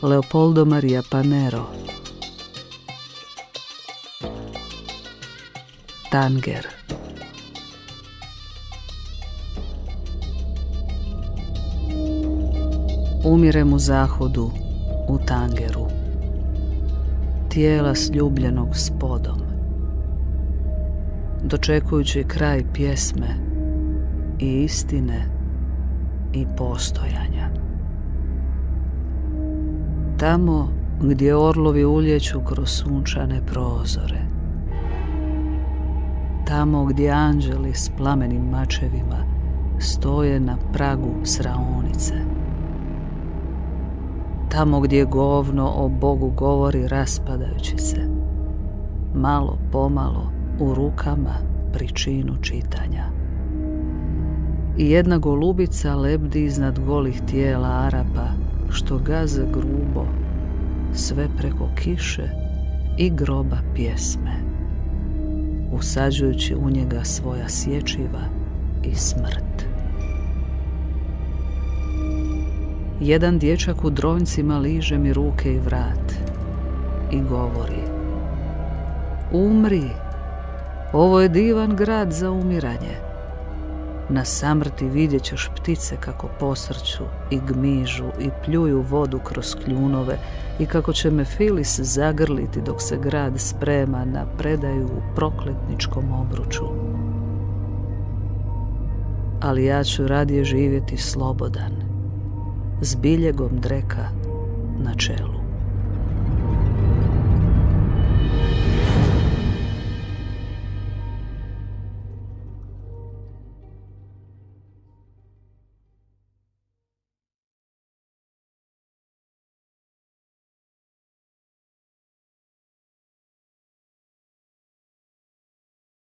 Leopoldo Maria Panero. Tanger. Umirem u zahodu, u Tangeru, tijela sljubljenog s podom, dočekujući kraj pjesme i istine i postojanja. Tamo gdje orlovi uljeću kroz sunčane prozore, tamo gdje anđeli s plamenim mačevima stoje na pragu sraonice, tamo gdje govno o Bogu govori raspadajući se, malo pomalo u rukama pričinu čitanja. I jedna golubica lebdi iznad golih tijela Arapa, što gaze grubo, sve preko kiše i groba pjesme, usađujući u njega svoja sječiva i smrt. Jedan dječak u dronjcima liže mi ruke i vrat i govori: umri, ovo je divan grad za umiranje. Na samrti vidjet ćeš ptice kako posrću i gmižu i pljuju vodu kroz kljunove i kako će me Filis zagrliti dok se grad sprema na predaju u prokletničkom obruču. Ali ja ću radije živjeti slobodan, s biljegom dreka na čelu.